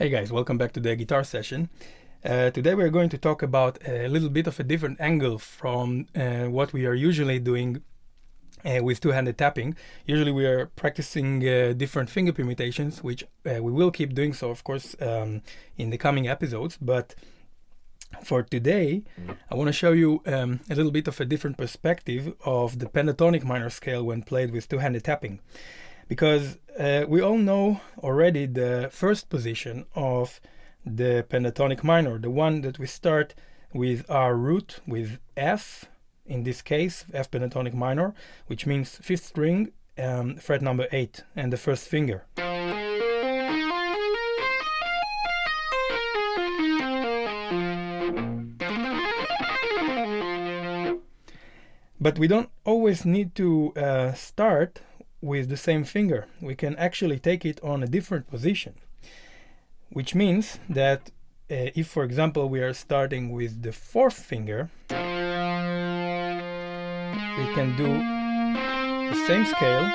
Hey guys, welcome back to the guitar session. Today we're going to talk about a little bit of a different angle from what we are usually doing with two-handed tapping. Usually we are practicing different finger permutations, which we will keep doing so, of course, in the coming episodes. But for today, I want to show you a little bit of a different perspective of the pentatonic minor scale when played with two-handed tapping. Because we all know already the first position of the pentatonic minor, the one that we start with our root with F, in this case F pentatonic minor, which means 5th string, fret number 8 and the first finger. But we don't always need to start with the same finger. We can actually take it on a different position, which means that if, for example, we are starting with the 4th finger, we can do the same scale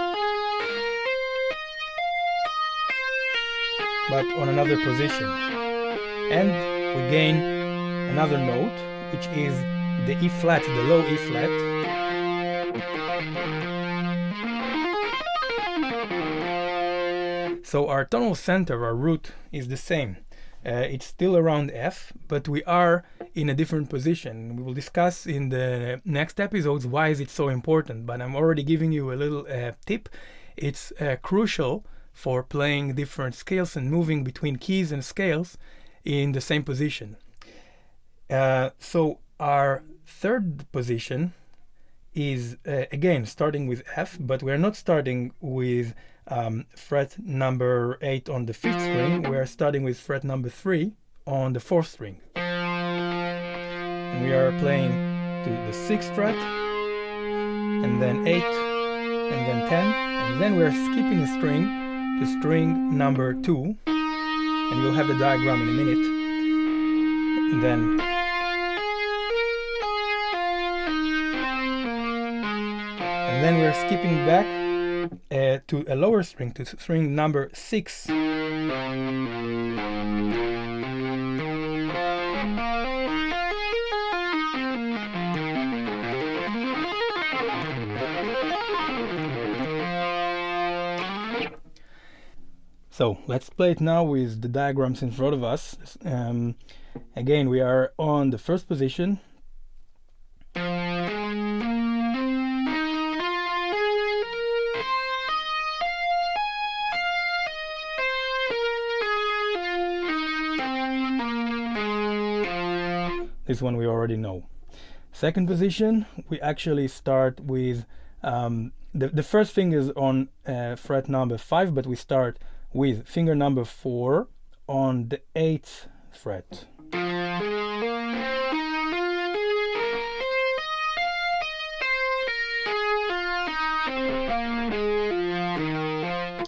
but on another position, and we gain another note, which is the E flat, the low E flat. So our tonal center, our root, is the same. It's still around F, but we are in a different position. We will discuss in the next episodes why is it so important, but I'm already giving you a little tip. It's crucial for playing different scales and moving between keys and scales in the same position. So our third position is again starting with F, but we're not starting with fret number 8 on the 5th string. We are starting with fret number 3 on the 4th string. And we are playing to the 6th fret, and then 8, and then 10, and then we are skipping a string to string number 2, and you'll have the diagram in a minute. And then we are skipping back to a lower string, to string number 6. So let's play it now with the diagrams in front of us. Again, we are on the first position. This one we already know. Second position, we actually start with the first finger is on fret number 5, but we start with finger number 4 on the 8th fret.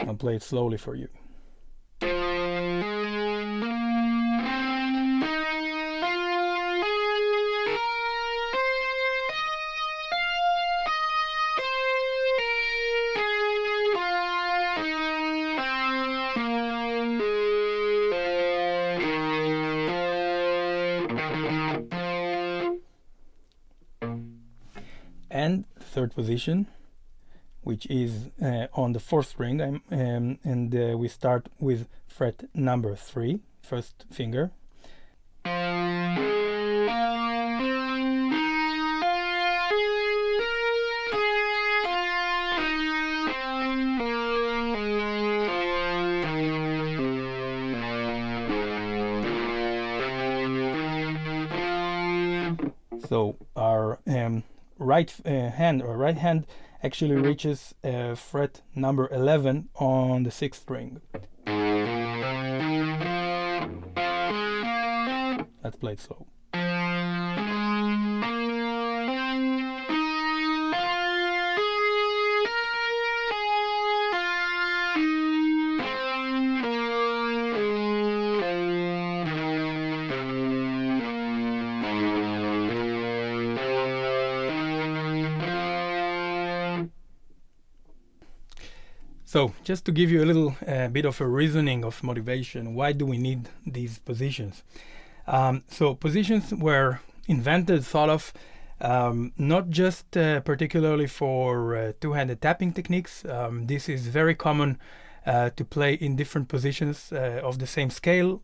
I'll play it slowly for you. And third position, which is on the 4th string, and we start with fret number 3, first finger. So our right hand actually reaches fret number 11 on the 6th string. Let's play it slow. So just to give you a little bit of a reasoning of motivation, why do we need these positions? So positions were invented, thought of, not just particularly for two-handed tapping techniques. This is very common to play in different positions of the same scale,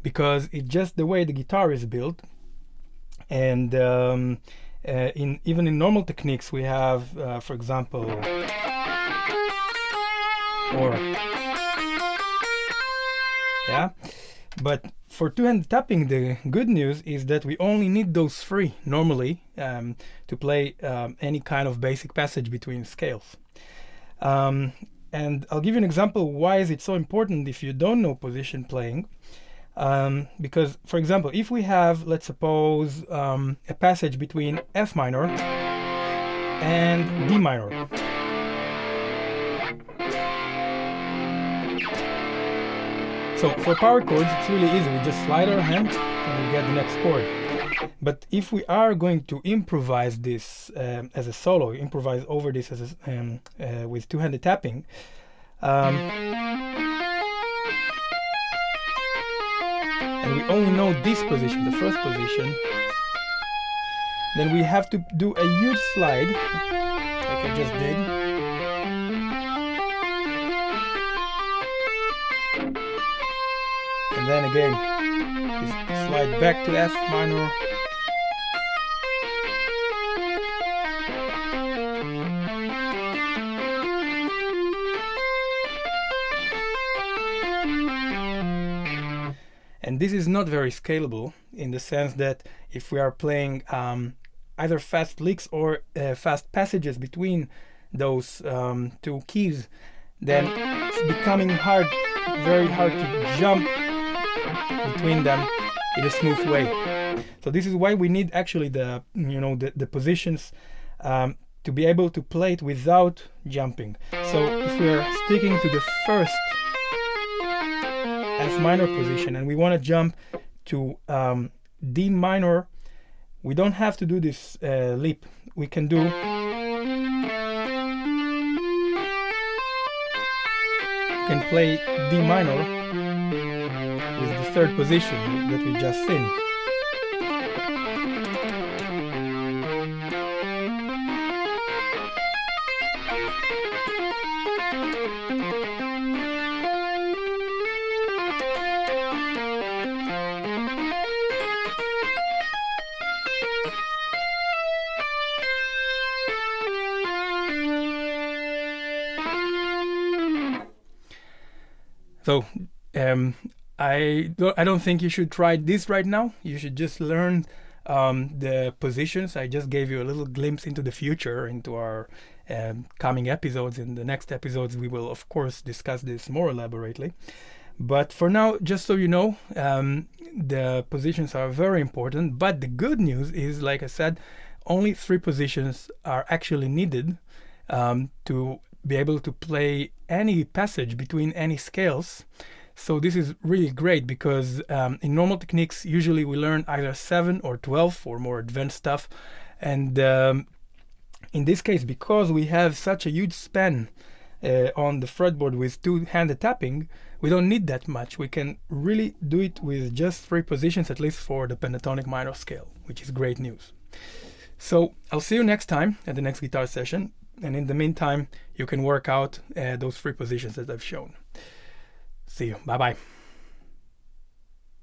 because it's just the way the guitar is built. And even in normal techniques we have, for example, or yeah. But for two-handed tapping, the good news is that we only need those three normally to play any kind of basic passage between scales. And I'll give you an example why is it so important if you don't know position playing. Because, for example, if we have, let's suppose, a passage between F minor and D minor. So for power chords, it's really easy. We just slide our hand and we get the next chord. But if we are going to improvise this as a solo, improvise over this as a, with two-handed tapping, and we only know this position, the first position, then we have to do a huge slide, like I just did. And then again, slide back to F minor. And this is not very scalable in the sense that if we are playing either fast licks or fast passages between those two keys, then it's becoming hard, very hard to jump between them in a smooth way. So this is why we need actually the the positions to be able to play it without jumping. So if we are sticking to the first F minor position and we want to jump to D minor, we don't have to do this leap. We can do play D minor with the third position that we just seen. So I don't think you should try this right now. You should just learn the positions. I just gave you a little glimpse into the future, into our coming episodes. In the next episodes, we will, of course, discuss this more elaborately. But for now, just so you know, the positions are very important. But the good news is, like I said, only 3 positions are actually needed to be able to play any passage between any scales. So this is really great because in normal techniques usually we learn either 7 or 12 for more advanced stuff, and in this case, because we have such a huge span on the fretboard with two-handed tapping, we don't need that much. We can really do it with just 3 positions, at least for the pentatonic minor scale, which is great news. So I'll see you next time at the next guitar session. And in the meantime, you can work out those 3 positions that I've shown. See you. Bye-bye.